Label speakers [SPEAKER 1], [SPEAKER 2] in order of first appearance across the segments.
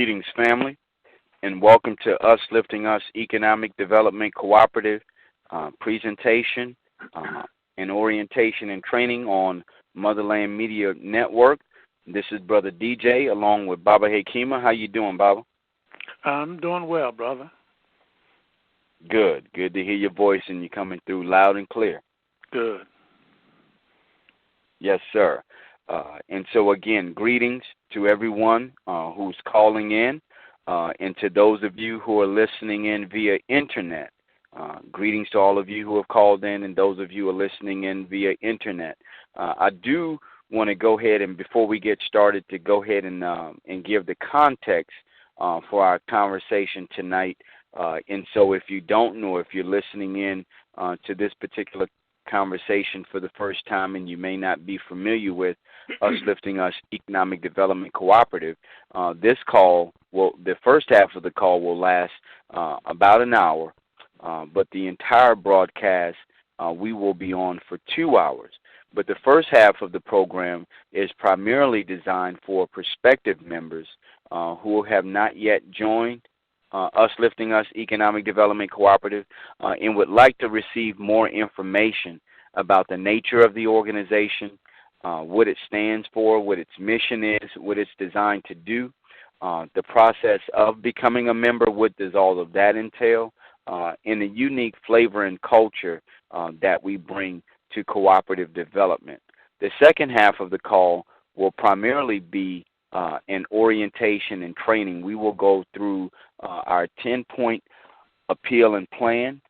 [SPEAKER 1] Greetings, family, and welcome to Us Lifting Us Economic Development Cooperative presentation and orientation and training on Motherland Media Network. This is Brother DJ along with Baba Hekima. How you doing, Baba?
[SPEAKER 2] I'm doing well, brother.
[SPEAKER 1] Good. Good to hear your voice and you coming through loud and clear.
[SPEAKER 2] Good.
[SPEAKER 1] Yes, sir. And so, again, greetings to everyone who's calling in and to those of you who are listening in via Internet. Greetings to all of you who have called in and those of you who are listening in via Internet. I do want to go ahead and, before we get started, to go ahead and give the context for our conversation tonight. And so if you don't know, if you're listening in to this particular conversation for the first time and you may not be familiar with Us Lifting Us Economic Development Cooperative, this call, the first half of the call will last about an hour, but the entire broadcast we will be on for 2 hours. But the first half of the program is primarily designed for prospective members who have not yet joined Us Lifting Us Economic Development Cooperative and would like to receive more information about the nature of the organization, what it stands for, what its mission is, what it's designed to do, the process of becoming a member, what does all of that entail, and the unique flavor and culture that we bring to cooperative development. The second half of the call will primarily be an orientation and training. We will go through our 10-point appeal and plan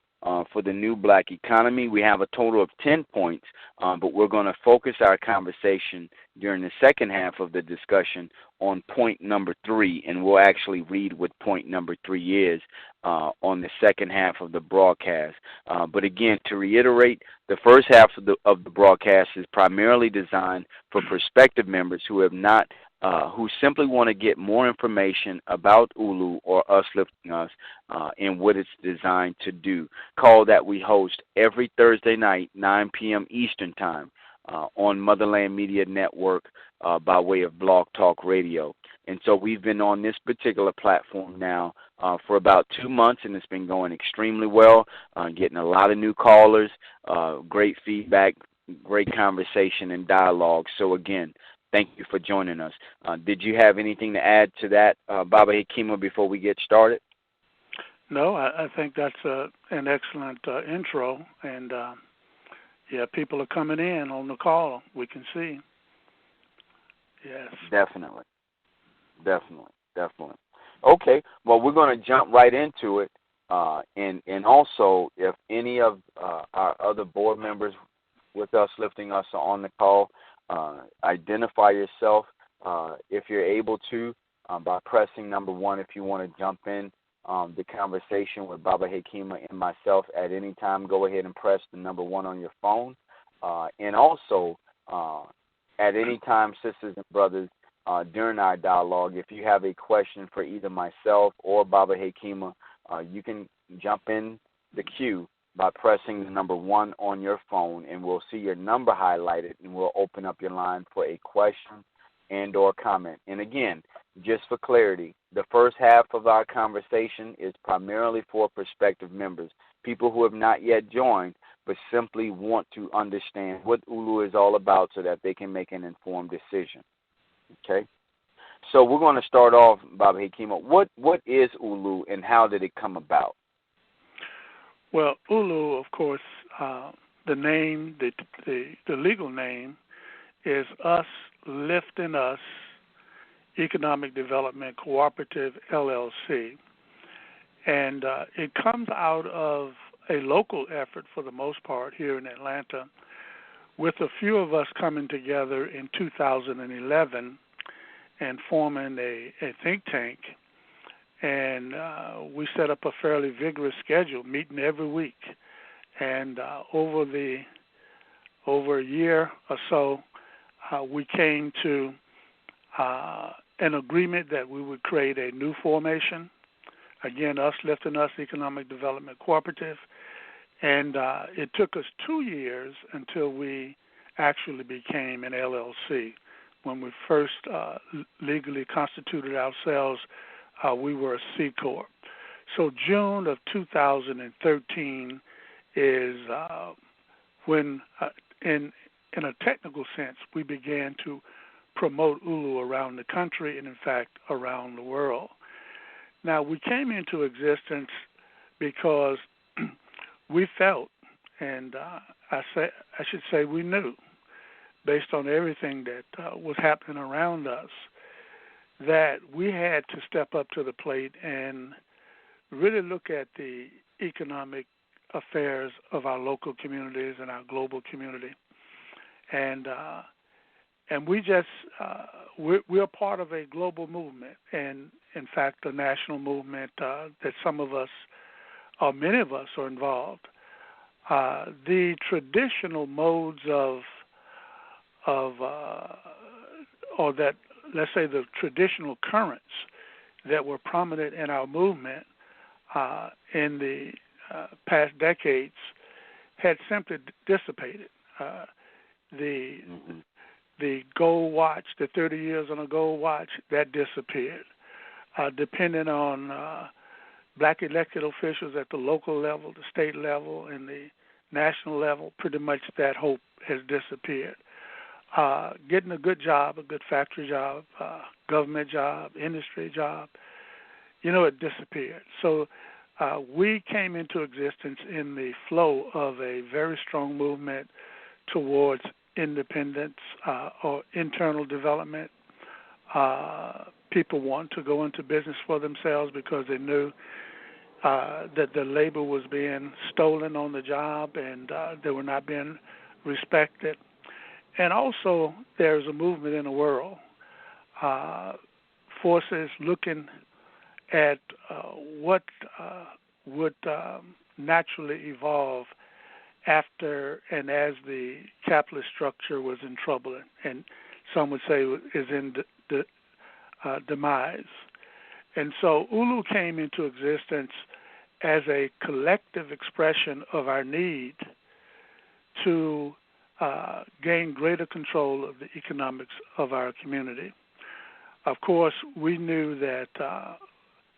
[SPEAKER 1] for the new black economy. We have a total of 10 points, but we're going to focus our conversation during the second half of the discussion on point number 3, and we'll actually read what point number 3 is on the second half of the broadcast. But again, to reiterate, the first half of the broadcast is primarily designed for prospective members who have not who simply want to get more information about ULU or Us Lifting Us and what it's designed to do. Call that we host every Thursday night, 9 p.m. Eastern Time on Motherland Media Network by way of Blog Talk Radio. And so we've been on this particular platform now for about 2 months, and it's been going extremely well, getting a lot of new callers, great feedback, great conversation and dialogue. So again, thank you for joining us. Did you have anything to add to that, Baba Hekima, before we get started?
[SPEAKER 2] No, I think that's an excellent intro, and yeah, people are coming in on the call. We can see. Yes.
[SPEAKER 1] Definitely. Okay, well, we're going to jump right into it, and also, if any of our other board members with Us Lifting Us are on the call, identify yourself if you're able to by pressing number 1 if you want to jump in the conversation with Baba Hekima and myself at any time. Go ahead and press the number 1 on your phone. And also, at any time, sisters and brothers, during our dialogue, if you have a question for either myself or Baba Hekima, you can jump in the queue by pressing the number 1 on your phone, and we'll see your number highlighted, and we'll open up your line for a question and or comment. And again, just for clarity, the first half of our conversation is primarily for prospective members, people who have not yet joined, but simply want to understand what ULU is all about so that they can make an informed decision. Okay? So we're going to start off, Baba Hekima. What is ULU and how did it come about?
[SPEAKER 2] Well, ULU, of course, the name, the legal name is Us Lifting Us Economic Development Cooperative, LLC. And it comes out of a local effort, for the most part, here in Atlanta, with a few of us coming together in 2011 and forming a think tank. And we set up a fairly vigorous schedule, meeting every week. And over a year or so, we came to an agreement that we would create a new formation. Again, Us Lifting Us Economic Development Cooperative. And it took us 2 years until we actually became an LLC. When we first legally constituted ourselves we were a C Corp. So June of 2013 is when, in a technical sense, we began to promote ULU around the country and, in fact, around the world. Now, we came into existence because we felt, and I should say we knew, based on everything that was happening around us, that we had to step up to the plate and really look at the economic affairs of our local communities and our global community. And we just, we're part of a global movement, and in fact a national movement that some of us, or many of us, are involved. The traditional modes of or that, let's say, the traditional currents that were prominent in our movement in the past decades had simply dissipated. The gold watch, the 30 years on a gold watch, that disappeared. Depending on black elected officials at the local level, the state level, and the national level, pretty much that hope has disappeared. Getting a good job, a good factory job, government job, industry job, it disappeared. So we came into existence in the flow of a very strong movement towards independence or internal development. People want to go into business for themselves because they knew that the labor was being stolen on the job and they were not being respected. And also there's a movement in the world, forces looking at what would naturally evolve after and as the capitalist structure was in trouble, and some would say is in demise. And so ULU came into existence as a collective expression of our need to gain greater control of the economics of our community. Of course, we knew that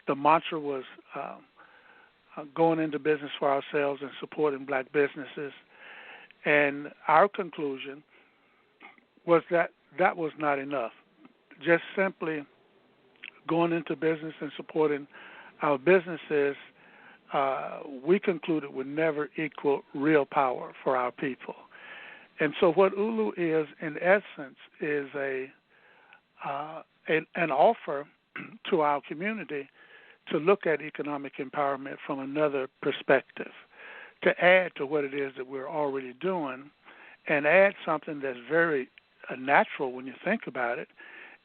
[SPEAKER 2] the mantra was going into business for ourselves and supporting black businesses. And our conclusion was that that was not enough. Just simply going into business and supporting our businesses, we concluded would never equal real power for our people. And so what ULU is, in essence, is an offer to our community to look at economic empowerment from another perspective, to add to what it is that we're already doing, and add something that's very natural when you think about it,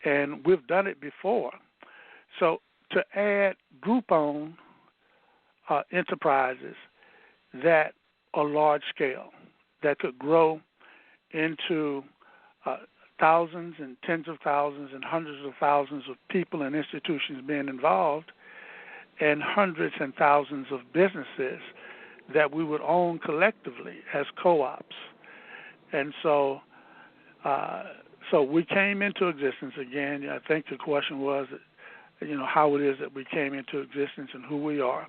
[SPEAKER 2] and we've done it before. So to add group-owned enterprises that are large scale, that could grow into thousands and tens of thousands and hundreds of thousands of people and institutions being involved, and hundreds and thousands of businesses that we would own collectively as co-ops. And so we came into existence again. I think the question was, how it is that we came into existence and who we are.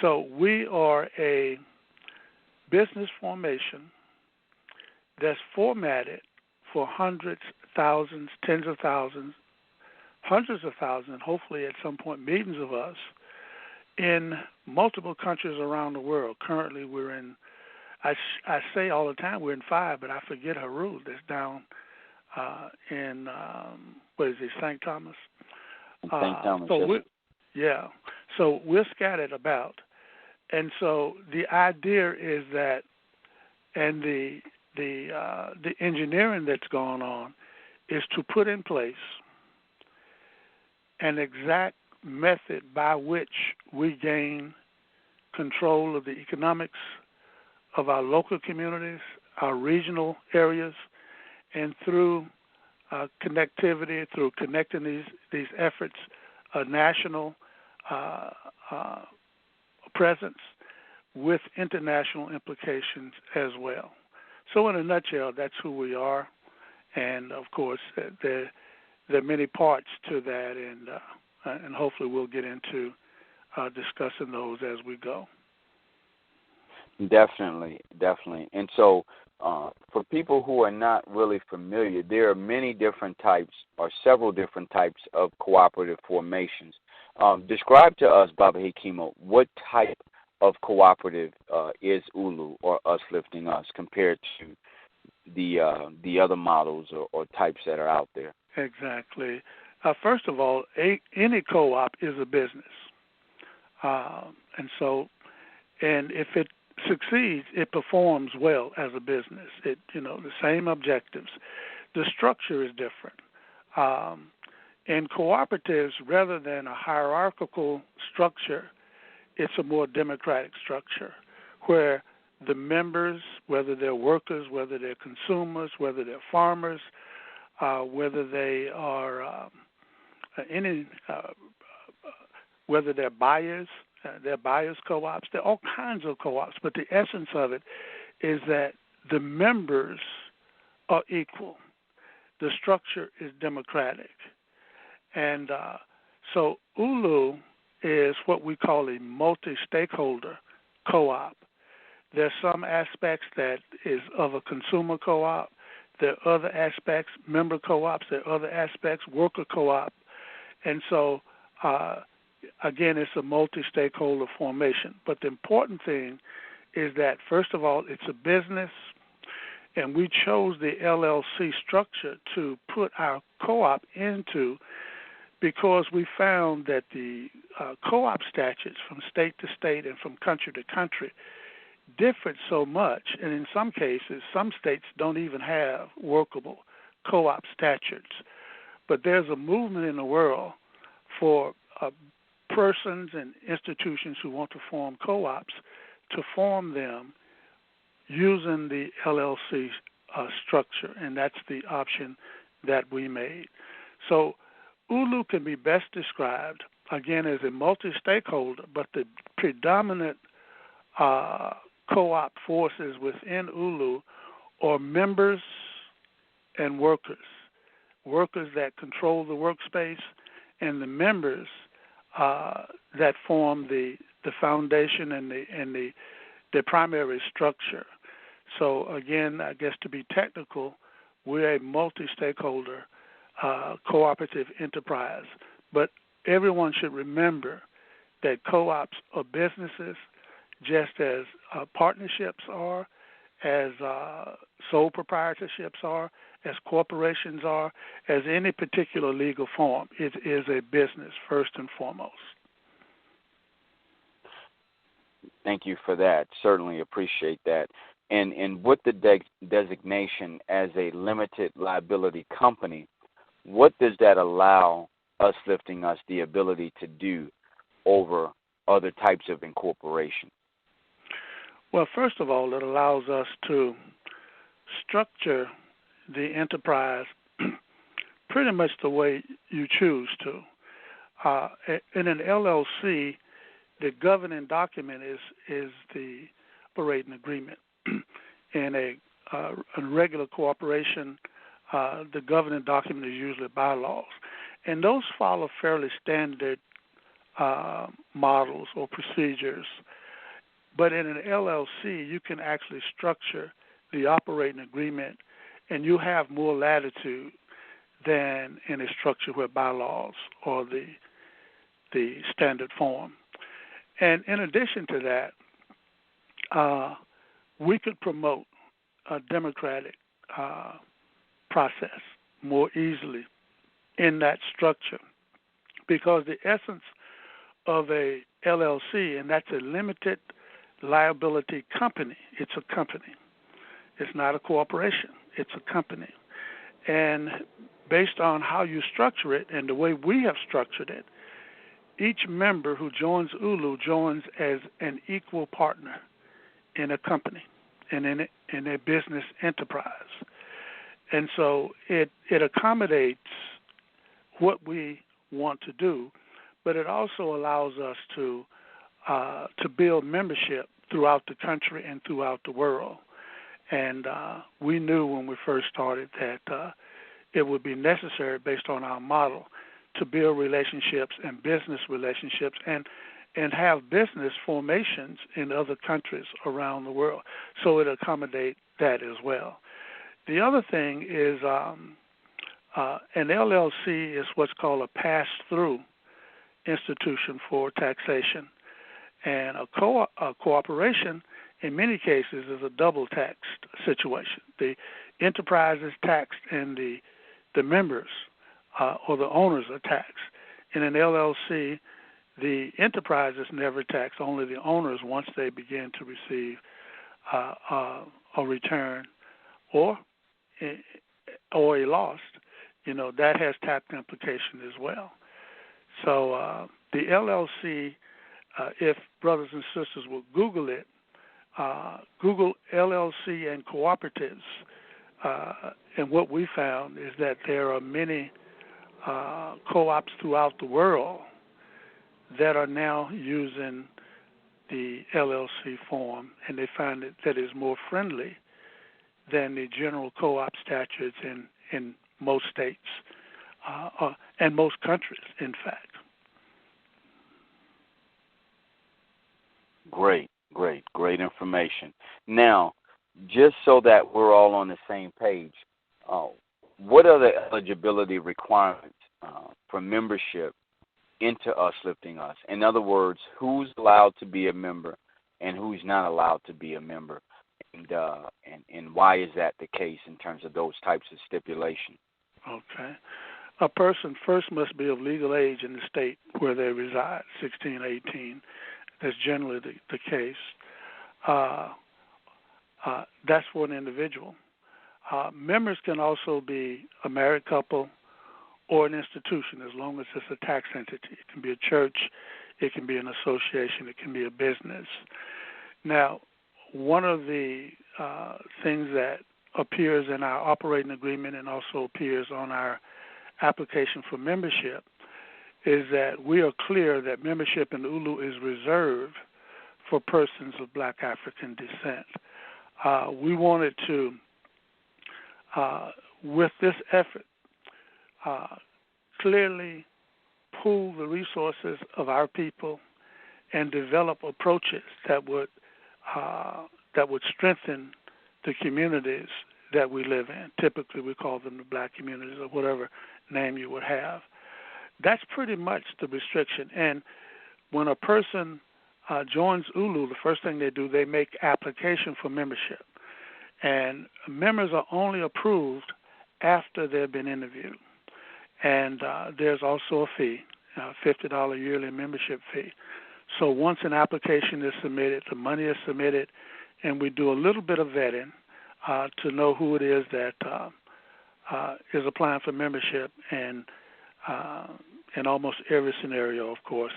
[SPEAKER 2] So we are a business formation that's formatted for hundreds, thousands, tens of thousands, hundreds of thousands, hopefully at some point millions of us in multiple countries around the world. Currently we're in, I say all the time we're in 5, but I forget Haru that's down in, St. Thomas?
[SPEAKER 1] St. Thomas,
[SPEAKER 2] yes. So we're scattered about. And so the idea is that, and the engineering that's going on is to put in place an exact method by which we gain control of the economics of our local communities, our regional areas, and through connectivity, through connecting these efforts, a national presence with international implications as well. So in a nutshell, that's who we are, and of course there are many parts to that, and and hopefully we'll get into discussing those as we go.
[SPEAKER 1] Definitely. And so for people who are not really familiar, there are many different types or several different types of cooperative formations. Describe to us, Baba Hekimo, what type of cooperative is ULU or Us Lifting Us compared to the other models or types that are out there?
[SPEAKER 2] Exactly. First of all, any co-op is a business. And if it succeeds, it performs well as a business. The same objectives. The structure is different. In cooperatives, rather than a hierarchical structure, it's a more democratic structure where the members, whether they're workers, whether they're consumers, whether they're farmers, whether they are whether they're buyers co-ops, there are all kinds of co-ops, but the essence of it is that the members are equal. The structure is democratic. And so ULU is what we call a multi-stakeholder co-op. There's some aspects that is of a consumer co-op. There are other aspects, member co-ops. There are other aspects, worker co-op. And so, again, it's a multi-stakeholder formation. But the important thing is that, first of all, it's a business, and we chose the LLC structure to put our co-op into because we found that the co-op statutes from state to state and from country to country differed so much, and in some cases, some states don't even have workable co-op statutes. But there's a movement in the world for persons and institutions who want to form co-ops to form them using the LLC structure, and that's the option that we made. So ULU can be best described, again, as a multi-stakeholder, but the predominant co-op forces within ULU are members and workers that control the workspace, and the members that form the foundation and the primary structure. So again, I guess to be technical, we're a multi-stakeholder cooperative enterprise. But everyone should remember that co-ops are businesses just as partnerships are, as sole proprietorships are, as corporations are, as any particular legal form. It is a business first and foremost.
[SPEAKER 1] Thank you for that. Certainly appreciate that. And with the designation as a limited liability company, what does that allow Us Lifting Us the ability to do over other types of incorporation?
[SPEAKER 2] Well, first of all, it allows us to structure the enterprise pretty much the way you choose to. In an LLC, the governing document is the operating agreement. In a regular corporation, the governing document is usually bylaws. And those follow fairly standard models or procedures. But in an LLC, you can actually structure the operating agreement, and you have more latitude than in a structure where bylaws or the standard form. And in addition to that, we could promote a democratic process more easily in that structure, because the essence of a LLC, and that's a limited liability company. It's a company. It's not a corporation. It's a company. And based on how you structure it and the way we have structured it, each member who joins ULU joins as an equal partner in a company and in a business enterprise. And so it accommodates what we want to do, but it also allows us to build membership throughout the country and throughout the world. And we knew when we first started that it would be necessary, based on our model, to build relationships and business relationships and have business formations in other countries around the world. So it accommodates that as well. The other thing is an LLC is what's called a pass-through institution for taxation. And a corporation, in many cases, is a double-taxed situation. The enterprise is taxed and the members or the owners are taxed. In an LLC, the enterprise is never taxed, only the owners once they begin to receive a return or a loss. That has tax implications as well. So the LLC, if brothers and sisters will Google it, Google LLC and cooperatives, and what we found is that there are many co-ops throughout the world that are now using the LLC form, and they find that is more friendly than the general co-op statutes in most states and most countries, in fact.
[SPEAKER 1] Great information. Now, just so that we're all on the same page, what are the eligibility requirements for membership into Uplifting Us? In other words, who's allowed to be a member and who's not allowed to be a member, and why is that the case in terms of those types of stipulations?
[SPEAKER 2] Okay. A person first must be of legal age in the state where they reside, 16, 18. That's generally the case. That's for an individual. Members can also be a married couple or an institution, as long as it's a tax entity. It can be a church, it can be an association, it can be a business. Now, one of the things that appears in our operating agreement and also appears on our application for membership is that we are clear that membership in ULU is reserved for persons of Black African descent. We wanted to, with this effort, clearly pool the resources of our people and develop approaches that would strengthen the communities that we live in. Typically, we call them the Black communities or whatever name you would have. That's pretty much the restriction. And when a person joins ULU, the first thing they do, they make application for membership. And members are only approved after they've been interviewed. And there's also a fee, $50 yearly membership fee. So once an application is submitted, the money is submitted, and we do a little bit of vetting to know who it is that is applying for membership. And in almost every scenario, of course,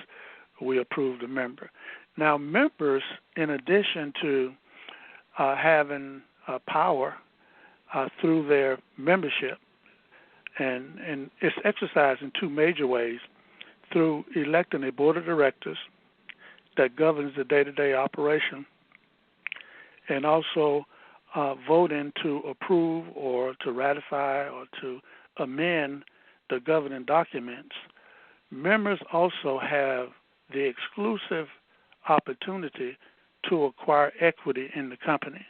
[SPEAKER 2] we approve the member. Now, members, in addition to having power through their membership, and it's exercised in two major ways, through electing a board of directors that governs the day-to-day operation, and also voting to approve or to ratify or to amend the governing documents. Members also have the exclusive opportunity to acquire equity in the company.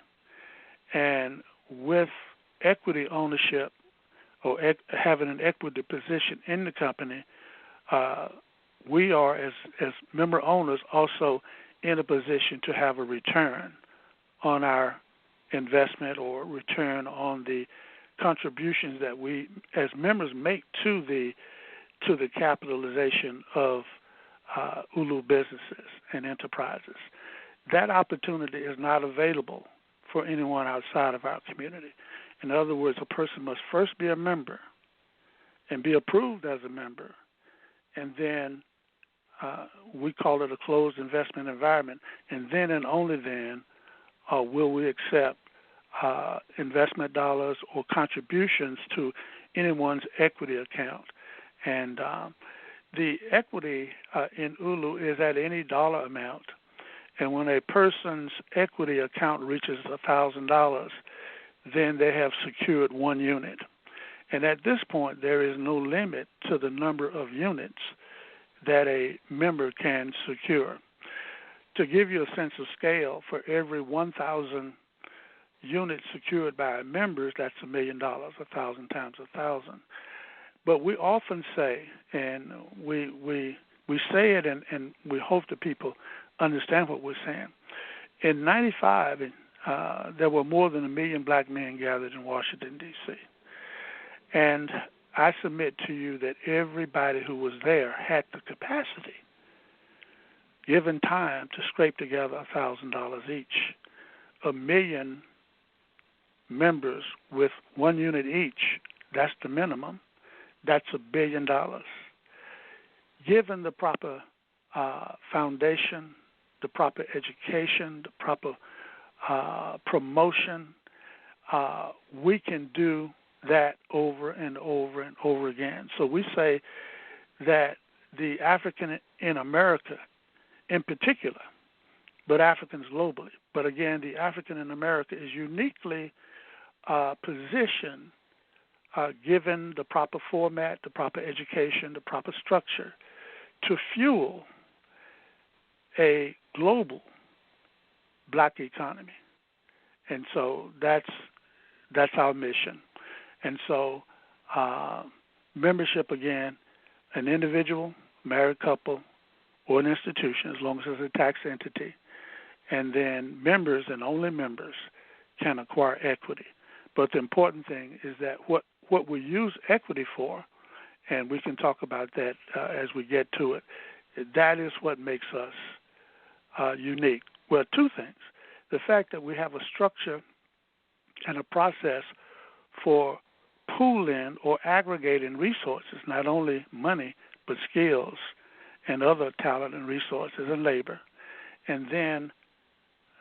[SPEAKER 2] And with equity ownership or having an equity position in the company, we are, as member owners, also in a position to have a return on our investment or return on the contributions that we, as members, make to the capitalization of ULU businesses and enterprises. That opportunity is not available for anyone outside of our community. In other words, a person must first be a member and be approved as a member, and then we call it a closed investment environment, and then and only then will we accept investment dollars or contributions to anyone's equity account. And the equity in ULU is at any dollar amount, and when a person's equity account reaches $1,000, then they have secured one unit. And at this point, there is no limit to the number of units that a member can secure. To give you a sense of scale, for every 1,000 units secured by our members, that's $1 million, 1,000 times 1,000. But we often say, and we say it, and we hope that people understand what we're saying. In '95, there were more than 1 million black men gathered in Washington, D.C. And I submit to you that everybody who was there had the capacity, given time, to scrape together $1,000 each. 1 million members with 1 unit each, that's the minimum. That's $1 billion. Given the proper foundation, the proper education, the proper promotion, we can do that over and over and over again. So we say that the African in America in particular, but Africans globally, but again, the African in America is uniquely positioned, given the proper format, the proper education, the proper structure, to fuel a global black economy. And so that's our mission. And so membership, again, an individual, married couple, or an institution, as long as it's a tax entity, and then members and only members can acquire equity. But the important thing is that what we use equity for, and we can talk about that as we get to it, that is what makes us unique. Well, two things. The fact that we have a structure and a process for pooling or aggregating resources, not only money, but skills and other talent and resources and labor. And then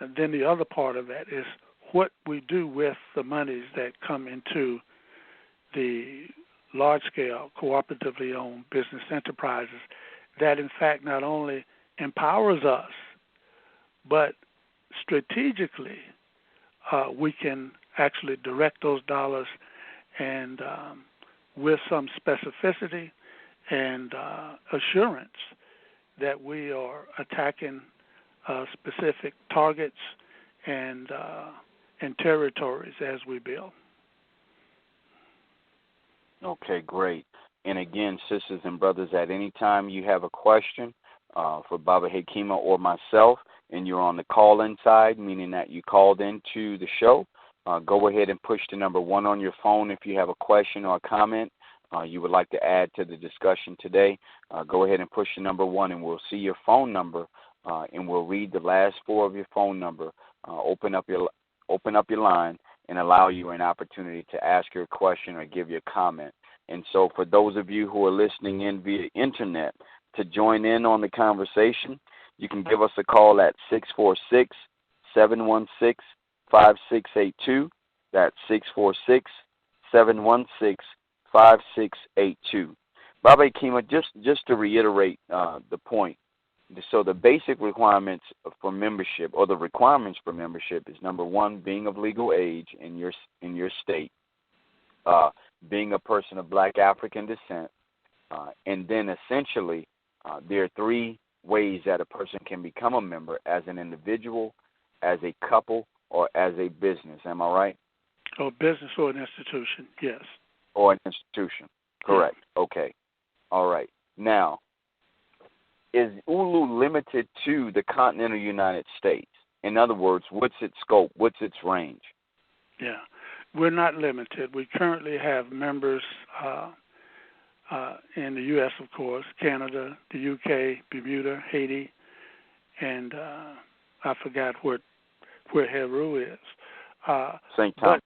[SPEAKER 2] the other part of that is what we do with the monies that come into the large-scale, cooperatively owned business enterprises that, in fact, not only empowers us, but strategically we can actually direct those dollars and with some specificity and assurance that we are attacking specific targets and territories as we build.
[SPEAKER 1] Okay, great. And again, sisters and brothers, at any time you have a question for Baba Hekima or myself, and you're on the call-in side, meaning that you called into the show, go ahead and push the number 1 on your phone if you have a question or a comment you would like to add to the discussion today. Go ahead and push the number 1, and we'll see your phone number, and we'll read the last 4 of your phone number. Open up your line and allow you an opportunity to ask your question or give your comment. And so for those of you who are listening in via internet, to join in on the conversation, you can give us a call at 646-716-5682. That's 646-716-5682. Baba Hekima, just to reiterate the point, so the basic requirements for membership, or the requirements for membership, is number 1, being of legal age in your state, being a person of black African descent, and then essentially there are 3 ways that a person can become a member: as an individual, as a couple, or as a business. Am I right?
[SPEAKER 2] Or business or an institution, yes.
[SPEAKER 1] Or an institution, correct. Yeah. Okay. All right. Now, is ULU limited to the continental United States? In other words, what's its scope? What's its range?
[SPEAKER 2] Yeah, we're not limited. We currently have members in the U.S., of course, Canada, the U.K., Bermuda, Haiti, and I forgot where Heru is.
[SPEAKER 1] St. Thomas.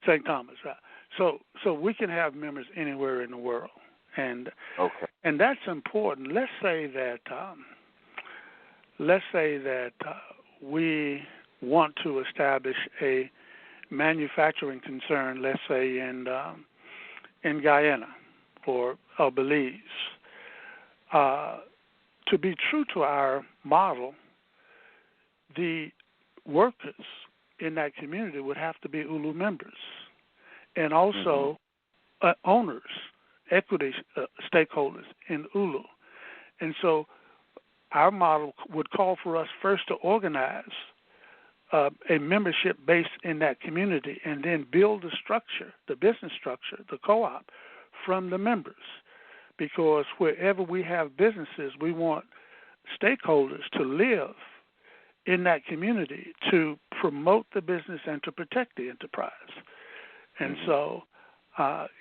[SPEAKER 2] St. Thomas, right. So we can have members anywhere in the world. And
[SPEAKER 1] okay.
[SPEAKER 2] And that's important. Let's say that we want to establish a manufacturing concern. Let's say in Guyana or Belize. To be true to our model, the workers in that community would have to be ULU members, and also owners, equity stakeholders in ULU. And so our model would call for us first to organize a membership base in that community and then build the structure, the business structure, the co-op from the members. Because wherever we have businesses, we want stakeholders to live in that community to promote the business and to protect the enterprise. And so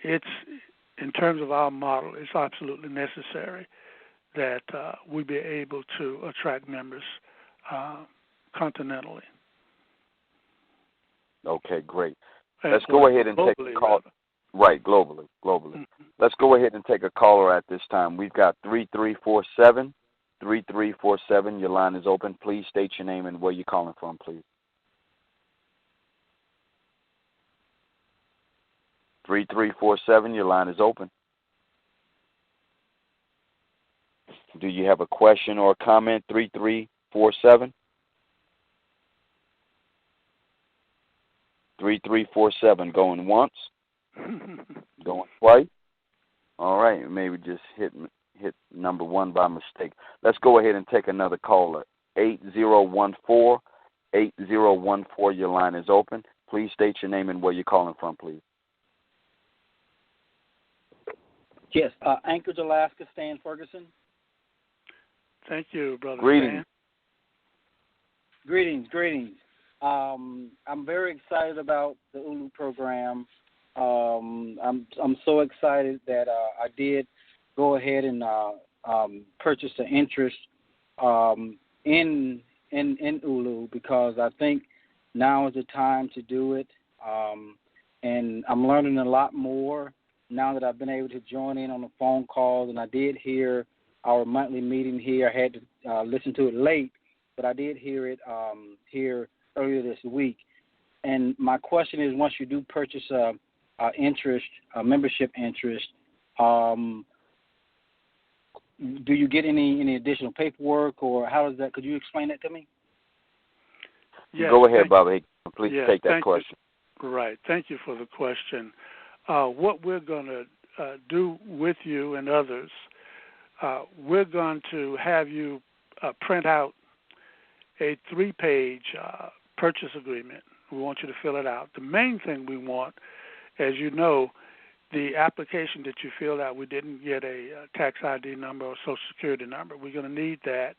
[SPEAKER 2] it's, in terms of our model, it's absolutely necessary that we be able to attract members continentally.
[SPEAKER 1] Okay, great.
[SPEAKER 2] And
[SPEAKER 1] let's go ahead and take a call. Right, globally. Mm-hmm. Let's go ahead and take a caller at this time. We've got 3347. 3347, your line is open. Please state your name and where you're calling from, please. 3347, your line is open. Do you have a question or a comment? 3347. 3347, going once, going twice. All right, maybe just hit number one by mistake. Let's go ahead and take another caller. 8014. 8014, your line is open. Please state your name and where you're calling from, please.
[SPEAKER 3] Yes, Anchorage, Alaska, Stan Ferguson.
[SPEAKER 2] Thank you, Brother
[SPEAKER 1] Greetings.
[SPEAKER 2] Stan.
[SPEAKER 3] Greetings. I'm very excited about the ULU program. I'm so excited that I did go ahead and purchase an interest in ULU because I think now is the time to do it. And I'm learning a lot more now that I've been able to join in on the phone calls. And I did hear our monthly meeting here. I had to listen to it late, but I did hear it here earlier this week. And my question is, once you do purchase a membership interest, do you get any additional paperwork, or how does that? Could you explain that to me?
[SPEAKER 2] Yes,
[SPEAKER 1] go ahead, Bobby. Please take that question.
[SPEAKER 2] Right. Thank you for the question. What we're going to do with you and others, we're going to have you print out a 3-page purchase agreement. We want you to fill it out. The main thing we want, as you know, the application that you filled out, we didn't get a tax ID number or Social Security number. We're going to need that.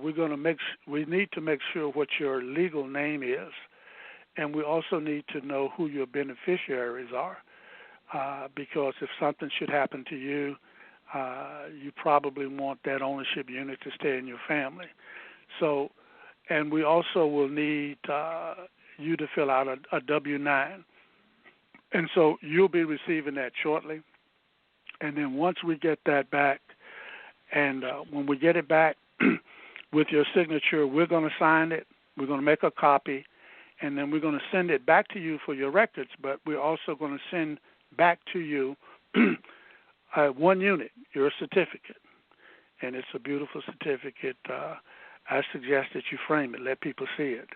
[SPEAKER 2] We need to make sure what your legal name is, and we also need to know who your beneficiaries are, because if something should happen to you, you probably want that ownership unit to stay in your family. So, and we also will need you to fill out a W-9. And so you'll be receiving that shortly. And then once we get that back, and when we get it back with your signature, we're going to sign it. We're going to make a copy, and then we're going to send it back to you for your records. But we're also going to send back to you one unit, your certificate. And it's a beautiful certificate. I suggest that you frame it, let people see it.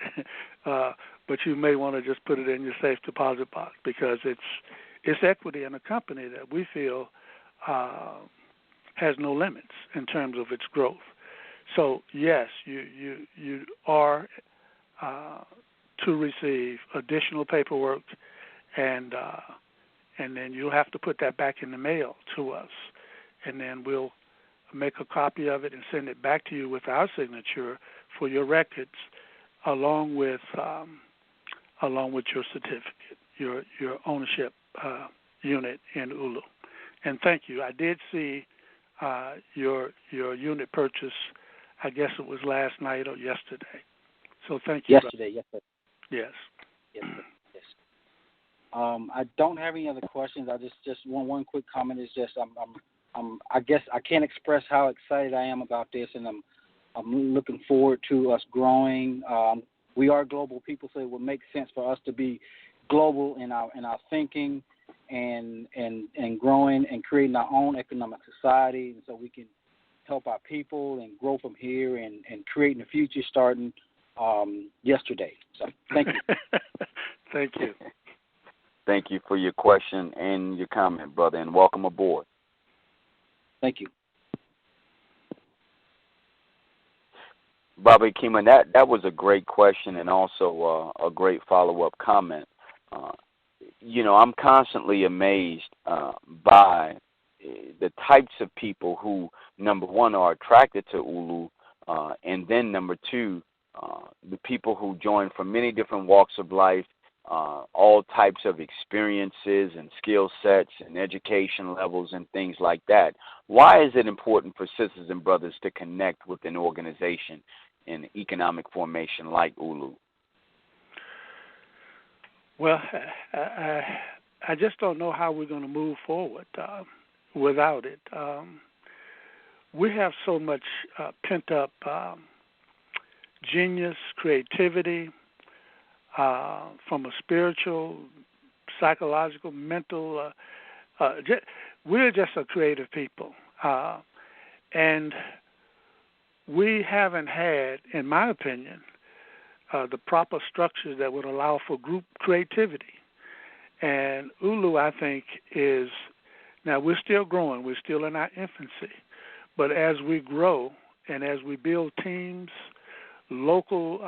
[SPEAKER 2] But you may want to just put it in your safe deposit box because it's equity in a company that we feel has no limits in terms of its growth. So yes, you are to receive additional paperwork, and then you'll have to put that back in the mail to us, and then we'll make a copy of it and send it back to you with our signature for your records, along with your certificate, your ownership unit in ULU. And thank you. I did see your unit purchase. I guess it was last night or yesterday. So thank you.
[SPEAKER 3] Yesterday.
[SPEAKER 2] Yes.
[SPEAKER 3] Yes. I don't have any other questions. I just one quick comment is just I guess I can't express how excited I am about this, and I'm looking forward to us growing. We are global people, so it would make sense for us to be global in our thinking and growing and creating our own economic society, and so we can help our people and grow from here and create in the future starting yesterday. So thank you.
[SPEAKER 2] Thank you.
[SPEAKER 1] Thank you for your question and your comment, brother, and welcome aboard.
[SPEAKER 3] Thank you.
[SPEAKER 1] Bobby Kima, that was a great question and also a great follow-up comment. I'm constantly amazed by the types of people who, number one, are attracted to Ulu, and then number two, the people who join from many different walks of life, all types of experiences and skill sets and education levels and things like that. Why is it important for sisters and brothers to connect with an organization in economic formation like Ulu?
[SPEAKER 2] Well, I just don't know how we're going to move forward without it. We have so much pent-up genius, creativity, from a spiritual, psychological, mental. We're just a creative people. And we haven't had, in my opinion, the proper structures that would allow for group creativity. And Ulu, I think, is, now we're still growing, we're still in our infancy, but as we grow and as we build teams, local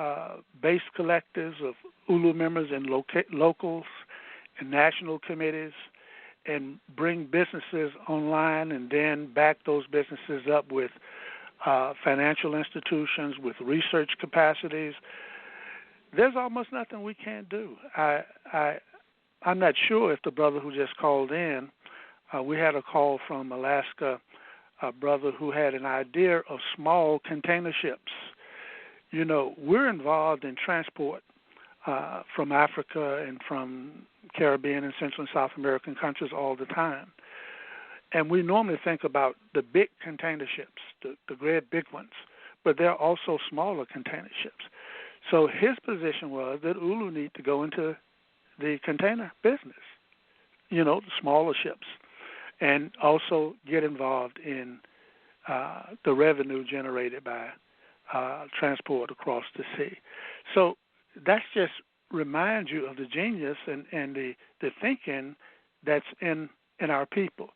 [SPEAKER 2] base collectives of Ulu members and locals and national committees, and bring businesses online and then back those businesses up with financial institutions, with research capacities, there's almost nothing we can't do. I'm not sure if the brother who just called in, we had a call from Alaska, a brother who had an idea of small container ships. We're involved in transport from Africa and from Caribbean and Central and South American countries all the time. And we normally think about the big container ships, the great big ones, but there are also smaller container ships. So his position was that Ulu need to go into the container business, the smaller ships, and also get involved in the revenue generated by transport across the sea. So that's just reminds you of the genius and the thinking that's in our people.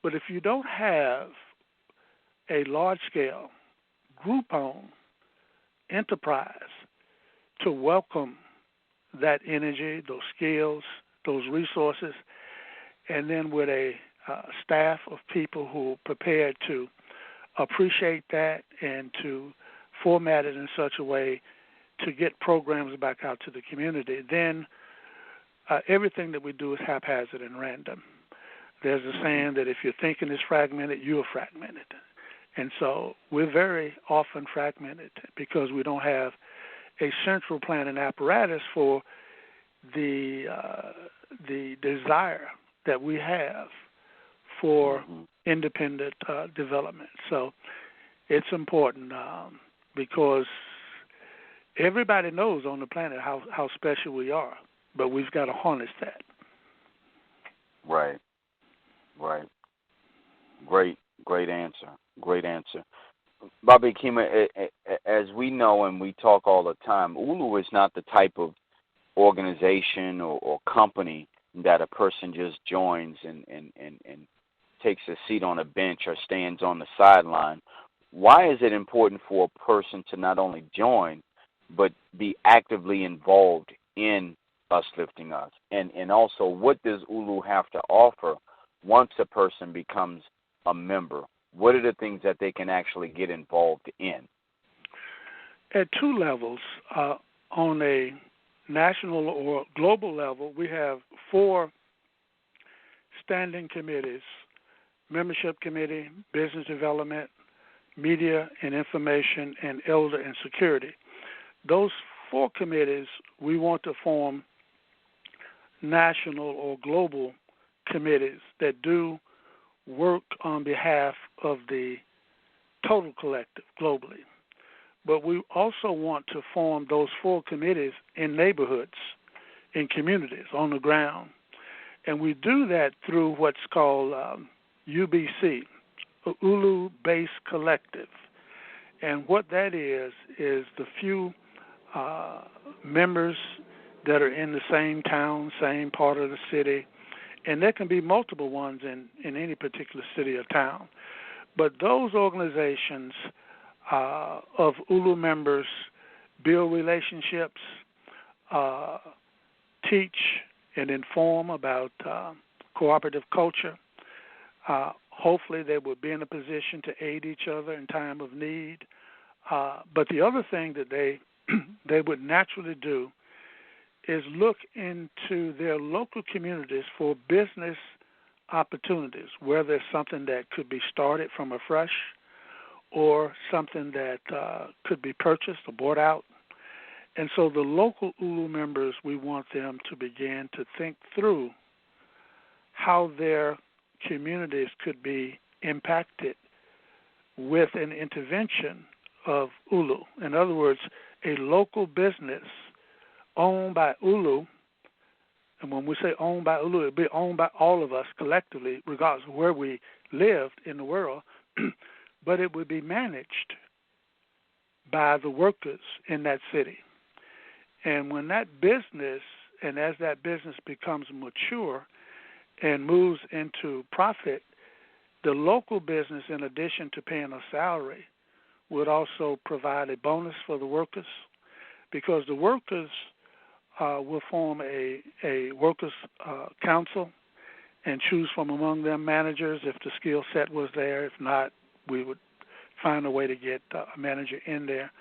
[SPEAKER 2] But if you don't have a large-scale, group-owned enterprise to welcome that energy, those skills, those resources, and then with a staff of people who are prepared to appreciate that and to format it in such a way to get programs back out to the community, then everything that we do is haphazard and random. There's a saying that if your thinking is fragmented, you are fragmented. And so we're very often fragmented because we don't have a central planning apparatus for the desire that we have for independent development. So it's important because everybody knows on the planet how special we are, but we've got to harness that.
[SPEAKER 1] Right. Great answer. Bobby Kima, as we know and we talk all the time, Ulu is not the type of organization or company that a person just joins and takes a seat on a bench or stands on the sideline. Why is it important for a person to not only join, but be actively involved in Us Lifting Us? And also, what does Ulu have to offer once a person becomes a member? What are the things that they can actually get involved in?
[SPEAKER 2] At two levels, on a national or global level, we have 4 standing committees: membership committee, business development, media and information, and elder and security. Those 4 committees, we want to form national or global committees that do work on behalf of the total collective globally. But we also want to form those 4 committees in neighborhoods, in communities, on the ground. And we do that through what's called UBC, Ulu Base Collective. And what that is the few members that are in the same town, same part of the city, and there can be multiple ones in any particular city or town. But those organizations of ULU members build relationships, teach and inform about cooperative culture. Hopefully they will be in a position to aid each other in time of need. But the other thing that they would naturally do is look into their local communities for business opportunities, where there's something that could be started from afresh or something that could be purchased or bought out. And so the local ULU members, we want them to begin to think through how their communities could be impacted with an intervention of ULU. In other words, a local business owned by ULU, and when we say owned by ULU, it would be owned by all of us collectively, regardless of where we lived in the world, but it would be managed by the workers in that city. And when that business, and as that business becomes mature and moves into profit, the local business, in addition to paying a salary, would also provide a bonus for the workers, because the workers will form a workers' council and choose from among them managers if the skill set was there. If not, we would find a way to get a manager in there.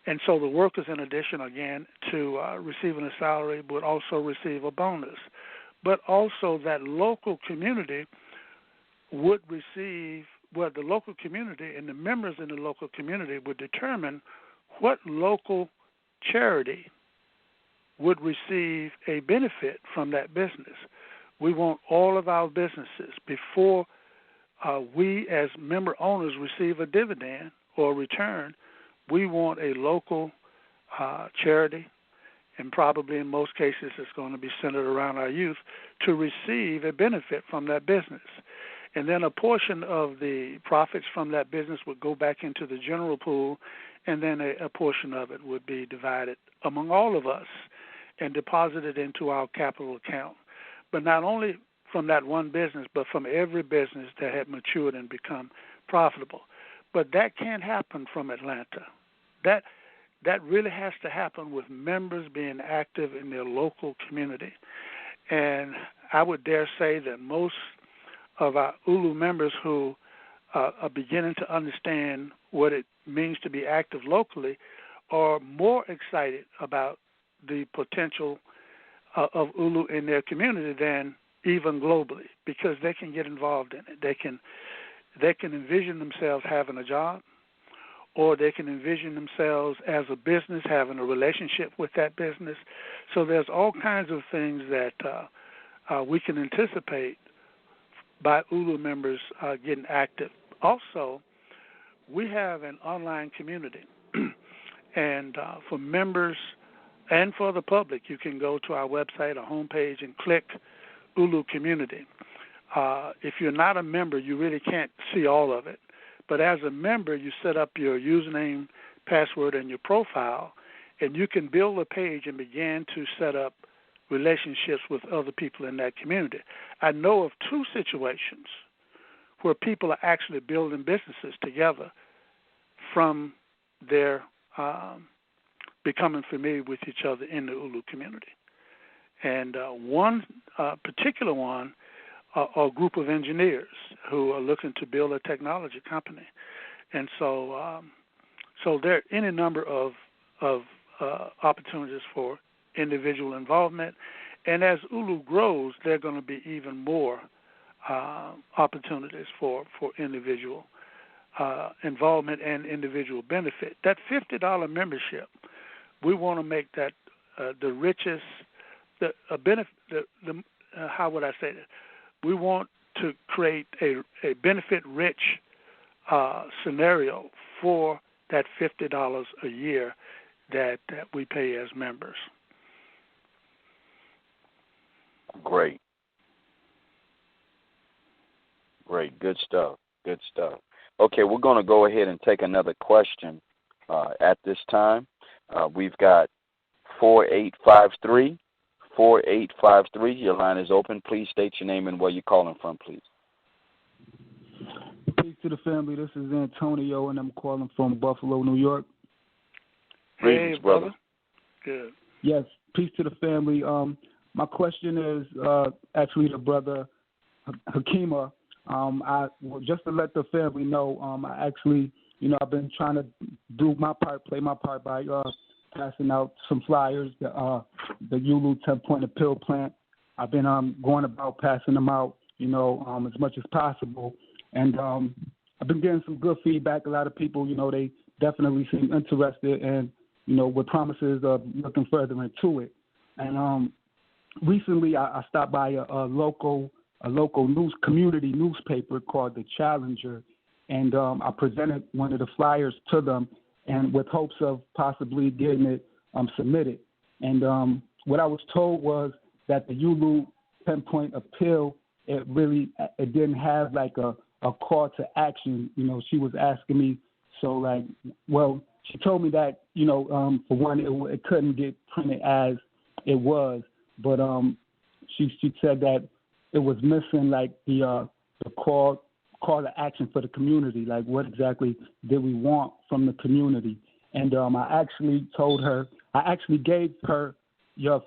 [SPEAKER 2] And so the workers, in addition, again, to receiving a salary, would also receive a bonus. But also that local community would receive, well, the local community and the members in the local community would determine what local charity would receive a benefit from that business. We want all of our businesses, before we as member owners receive a dividend or return, we want a local charity, and probably in most cases it's going to be centered around our youth, to receive a benefit from that business. And then a portion of the profits from that business would go back into the general pool, and then a portion of it would be divided among all of us and deposited into our capital account. But not only from that one business, but from every business that had matured and become profitable. But that can't happen from Atlanta. That really has to happen with members being active in their local community. And I would dare say that most of our ULU members who are beginning to understand what it means to be active locally are more excited about the potential of ULU in their community than even globally, because they can get involved in it. They can envision themselves having a job, or they can envision themselves as a business having a relationship with that business. So there's all kinds of things that we can anticipate by ULU members getting active. Also, we have an online community, and for members and for the public, you can go to our website, our homepage, and click ULU Community. If you're not a member, you really can't see all of it. But as a member, you set up your username, password, and your profile, and you can build a page and begin to set up relationships with other people in that community. I know of 2 situations where people are actually building businesses together from their becoming familiar with each other in the ULU community. And one particular one, a group of engineers who are looking to build a technology company. And so there are any number of opportunities for individual involvement. And as ULU grows, there are going to be even more opportunities for individual involvement and individual benefit. That $50 membership, we want to make that the richest, how would I say that? We want to create a benefit-rich scenario for that $50 a year that we pay as members.
[SPEAKER 1] Great. Good stuff. Okay, we're going to go ahead and take another question at this time. We've got 4853. 4853. Your line is open. Please state your name and where you're calling from, please.
[SPEAKER 4] Peace to the family. This is Antonio, and I'm calling from Buffalo, New York.
[SPEAKER 1] Greetings, brother.
[SPEAKER 2] Good.
[SPEAKER 4] Yes, peace to the family. My question is actually to Brother Hakima. Just to let the family know, I actually, I've been trying to do my part, play my part by passing out some flyers, the ULU 10-point appeal plan. I've been going about passing them out, as much as possible. And I've been getting some good feedback. A lot of people, they definitely seem interested and, with promises of looking further into it. And recently I stopped by a local community newspaper called The Challenger, and I presented one of the flyers to them, and with hopes of possibly getting it submitted. And what I was told was that the ULU 10-point appeal, it didn't have like a call to action. She was asking me, she told me that, for one, it couldn't get printed as it was, but she said that it was missing like the call to action for the community, like what exactly did we want from the community. And I actually gave her your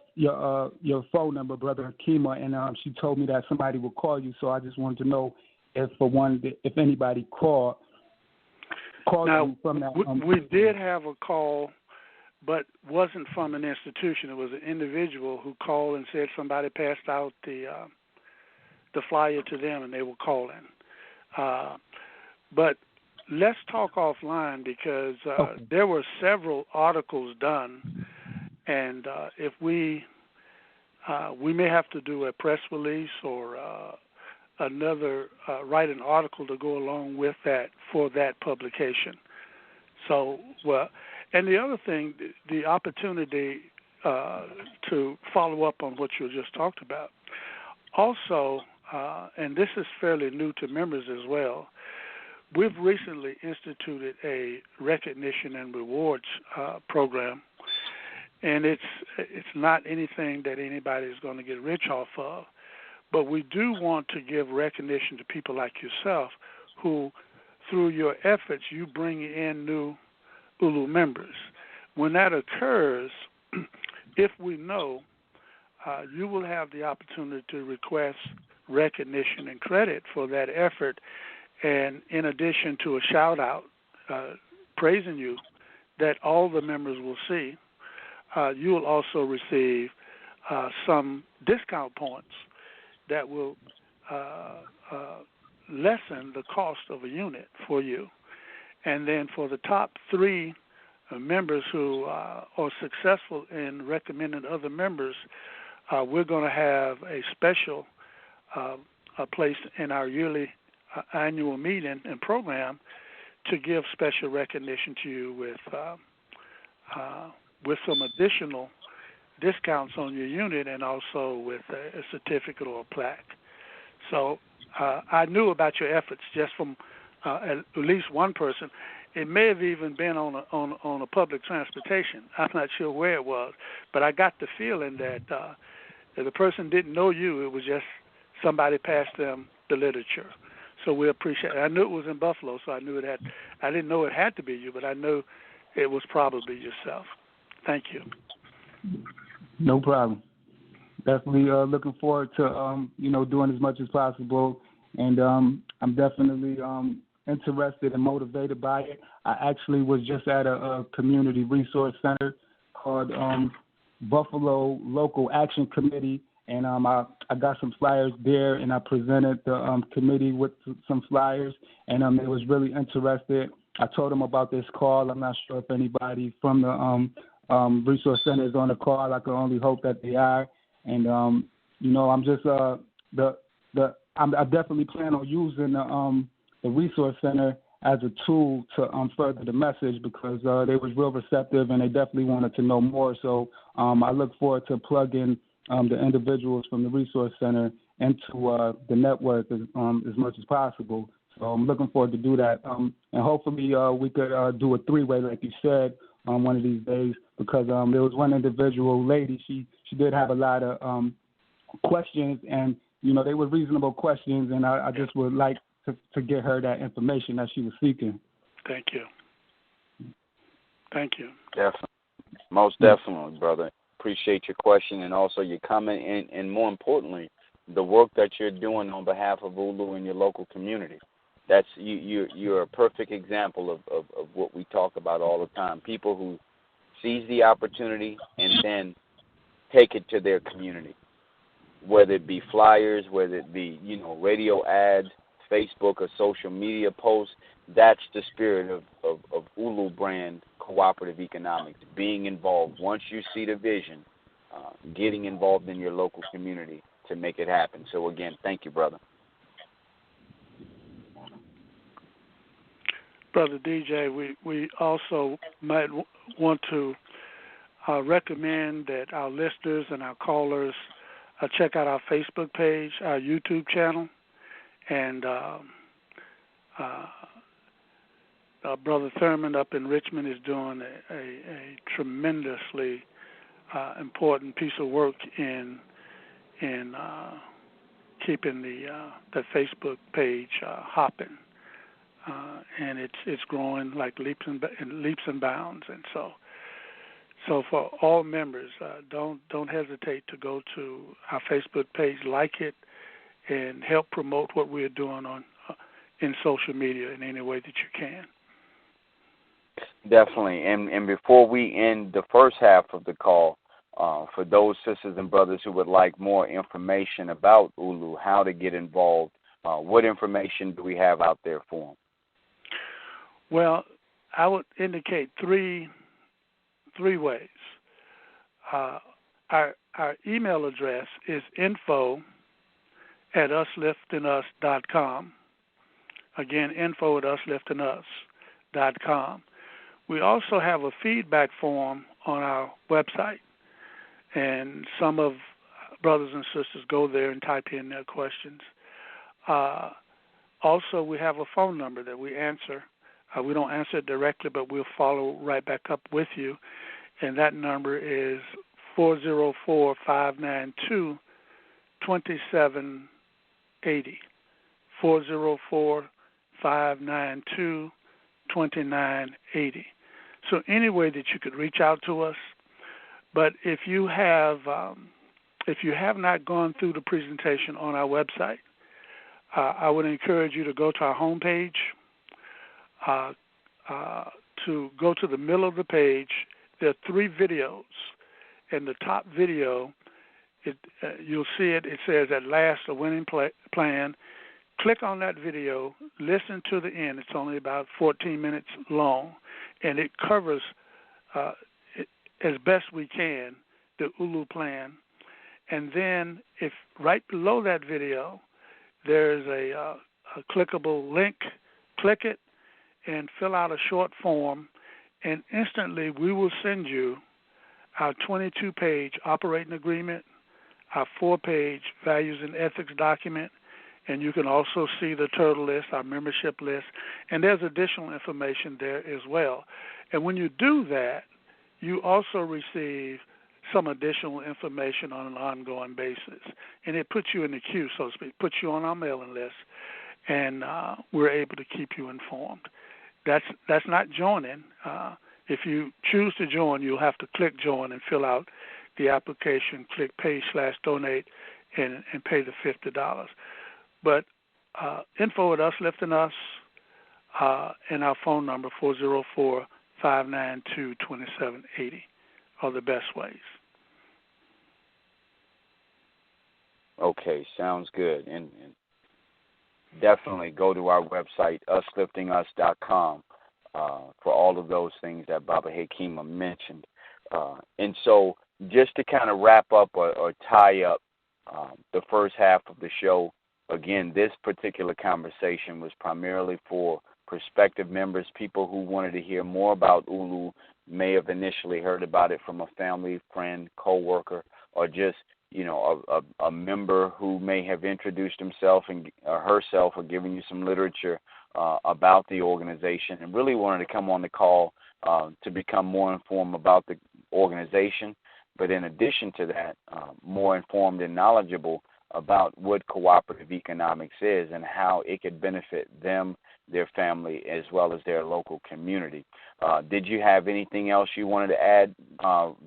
[SPEAKER 4] phone number, Brother Hakima, and she told me that somebody would call you. So I just wanted to know if anybody called
[SPEAKER 2] now,
[SPEAKER 4] you from that.
[SPEAKER 2] We did have a call, but wasn't from an institution. It was an individual who called and said somebody passed out the flyer to them, and they were calling. But let's talk offline because there were several articles done, and if we may have to do a press release or another write an article to go along with that for that publication. So, and the other thing, the opportunity to follow up on what you just talked about. Also, and this is fairly new to members as well, we've recently instituted a recognition and rewards program, and it's not anything that anybody is going to get rich off of, but we do want to give recognition to people like yourself who, through your efforts, you bring in new ULU members. When that occurs, if we know, you will have the opportunity to request recognition and credit for that effort, and in addition to a shout-out praising you that all the members will see, you will also receive some discount points that will lessen the cost of a unit for you. And then for the top 3 members who are successful in recommending other members, we're going to have a special place in our yearly annual meeting and program to give special recognition to you with some additional discounts on your unit and also with a certificate or a plaque. So I knew about your efforts just from at least one person. It may have even been on a public transportation. I'm not sure where it was, but I got the feeling that if the person didn't know you, it was just somebody passed them the literature. So we appreciate it. I knew it was in Buffalo, so I didn't know it had to be you, but I knew it was probably yourself. Thank you.
[SPEAKER 4] No problem. Definitely looking forward to doing as much as possible, and I'm definitely interested and motivated by it. I actually was just at a community resource center called Buffalo Local Action Committee, and I got some flyers there, and I presented the committee with some flyers, and they was really interested. I told them about this call. I'm not sure if anybody from the resource center is on the call. I can only hope that they are, and I'm just I definitely plan on using the resource center as a tool to further the message because they was real receptive and they definitely wanted to know more. So I look forward to plugging the individuals from the resource center into the network as much as possible. So I'm looking forward to do that. And hopefully we could do a 3-way, like you said, one of these days, because there was one individual lady. She did have a lot of questions, and they were reasonable questions, and I just would like to get her that information that she was seeking.
[SPEAKER 2] Thank you. Thank you.
[SPEAKER 1] Definitely. Most definitely, brother. Appreciate your question and also your comment, and more importantly, the work that you're doing on behalf of Ulu in your local community. That's you're a perfect example of what we talk about all the time. People who seize the opportunity and then take it to their community, whether it be flyers, whether it be radio ads, Facebook or social media posts. That's the spirit of Ulu brand cooperative economics, being involved. Once you see the vision, getting involved in your local community to make it happen. So again, thank you, brother.
[SPEAKER 2] Brother DJ, we also might want to recommend that our listeners and our callers check out our Facebook page, our YouTube channel, and Brother Thurman up in Richmond is doing a tremendously important piece of work in keeping the Facebook page hopping, and it's growing like leaps and bounds. And so for all members, don't hesitate to go to our Facebook page, like it, and help promote what we're doing in social media in any way that you can.
[SPEAKER 1] Definitely. And before we end the first half of the call, for those sisters and brothers who would like more information about Ulu, how to get involved, what information do we have out there for them?
[SPEAKER 2] Well, I would indicate three ways. Our email address is info@usliftingus.com. Again, info@usliftingus.com. We also have a feedback form on our website, and some of brothers and sisters go there and type in their questions. Also, we have a phone number that we answer. We don't answer it directly, but we'll follow right back up with you, and that number is 404-592-2780. 404-592-2980. So any way that you could reach out to us. But if you have not gone through the presentation on our website, I would encourage you to go to our homepage. To go to the middle of the page, there are 3 videos. In the top video, you'll see it. It says, "At last, a winning plan." Click on that video. Listen to the end. It's only about 14 minutes long, and it covers, as best we can, the Ulu plan. And then, if right below that video, there's a clickable link. Click it and fill out a short form, and instantly we will send you our 22-page operating agreement, our 4-page values and ethics document, and you can also see the turtle list, our membership list, and there's additional information there as well. And when you do that, you also receive some additional information on an ongoing basis, and it puts you in the queue, so to speak, puts you on our mailing list, and we're able to keep you informed. That's not joining. If you choose to join, you'll have to click join and fill out the application, click pay/donate, and pay the $50. But info@usliftingus, and our phone number, 404-592-2780, are the best ways.
[SPEAKER 1] Okay, sounds good. And definitely go to our website, usliftingus.com, for all of those things that Baba Hakima mentioned. And so just to kind of wrap up or tie up the first half of the show, again, this particular conversation was primarily for prospective members, people who wanted to hear more about Ulu, may have initially heard about it from a family, friend, coworker, or just a member who may have introduced himself and herself or given you some literature about the organization and really wanted to come on the call to become more informed about the organization, but in addition to that, more informed and knowledgeable about what cooperative economics is and how it could benefit them, their family, as well as their local community. Did you have anything else you wanted to add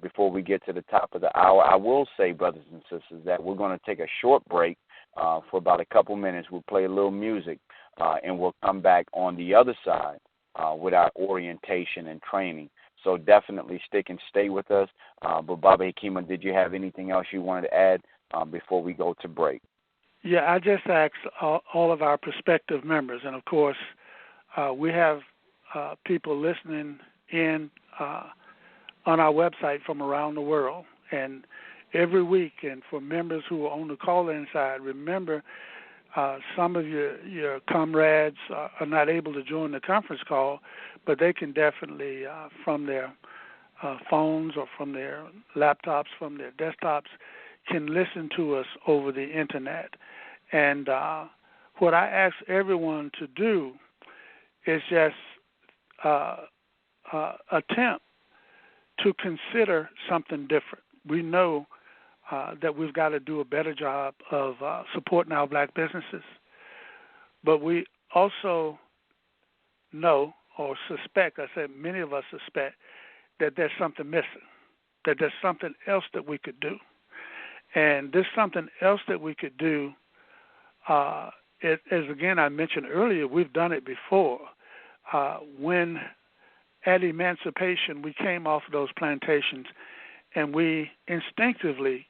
[SPEAKER 1] before we get to the top of the hour? I will say, brothers and sisters, that we're going to take a short break for about a couple minutes. We'll play a little music, and we'll come back on the other side with our orientation and training. So definitely stick and stay with us. But Baba Hekima, did you have anything else you wanted to add before we go to break?
[SPEAKER 2] Yeah, I just asked all of our prospective members, and of course, we have people listening in on our website from around the world, and every week. And for members who are on the call-in side, remember, some of your comrades are not able to join the conference call, but they can definitely, from their phones or from their laptops, from their desktops, can listen to us over the internet. And what I ask everyone to do is just attempt to consider something different. We know that we've got to do a better job of supporting our black businesses, but we also know or suspect, I said many of us suspect, that there's something missing, that there's something else that we could do. And this something else that we could do, as again I mentioned earlier, we've done it before. When at emancipation we came off of those plantations and we instinctively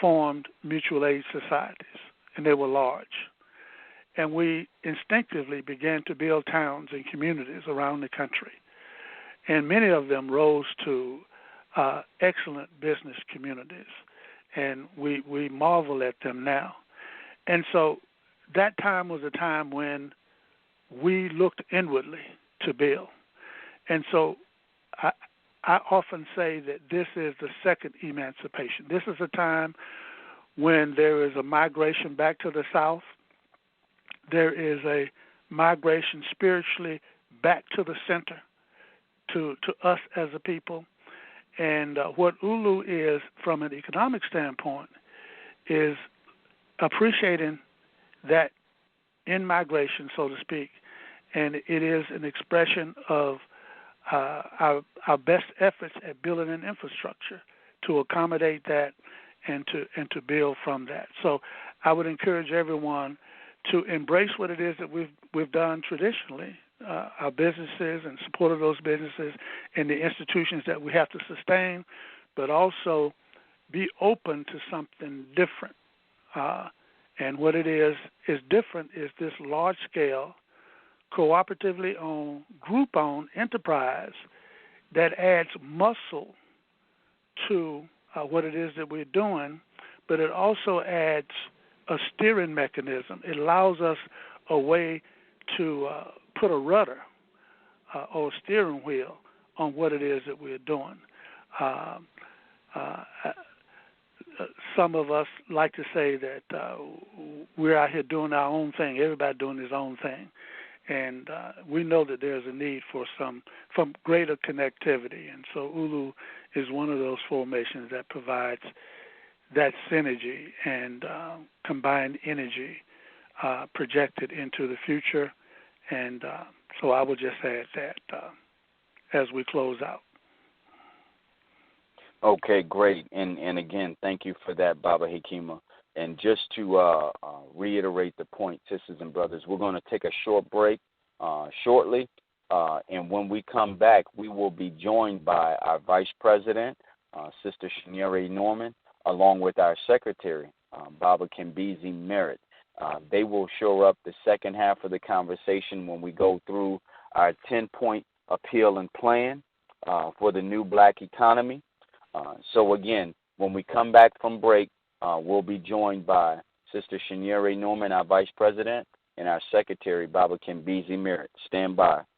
[SPEAKER 2] formed mutual aid societies, and they were large. And we instinctively began to build towns and communities around the country. And many of them rose to excellent business communities. And we marvel at them now. And so that time was a time when we looked inwardly to build. And so I often say that this is the second emancipation. This is a time when there is a migration back to the South. There is a migration spiritually back to the center, to us as a people. And what ULU is, from an economic standpoint, is appreciating that in-migration, so to speak, and it is an expression of our best efforts at building an infrastructure to accommodate that and to build from that. So I would encourage everyone to embrace what it is that we've done traditionally, our businesses and support of those businesses and the institutions that we have to sustain, but also be open to something different. And what it is different is this large-scale, cooperatively owned, group-owned enterprise that adds muscle to what it is that we're doing, but it also adds a steering mechanism. It allows us a way to put a rudder or a steering wheel on what it is that we're doing. Some of us like to say that we're out here doing our own thing, everybody doing his own thing. And we know that there's a need for some greater connectivity. And so ULU is one of those formations that provides that synergy and combined energy projected into the future. And so I would just add that as we close out.
[SPEAKER 1] Okay, great. And again, thank you for that, Baba Hekima. And just to reiterate the point, sisters and brothers, we're going to take a short break shortly. And when we come back, we will be joined by our Vice President, Sister Shanyere Norman, along with our Secretary, Baba Kimbizi Merritt. They will show up the second half of the conversation when we go through our 10-point appeal and plan for the new black economy. So again, when we come back from break, we'll be joined by Sister Shanyere Norman, our Vice President, and our Secretary, Baba Kimbizi Merritt. Stand by.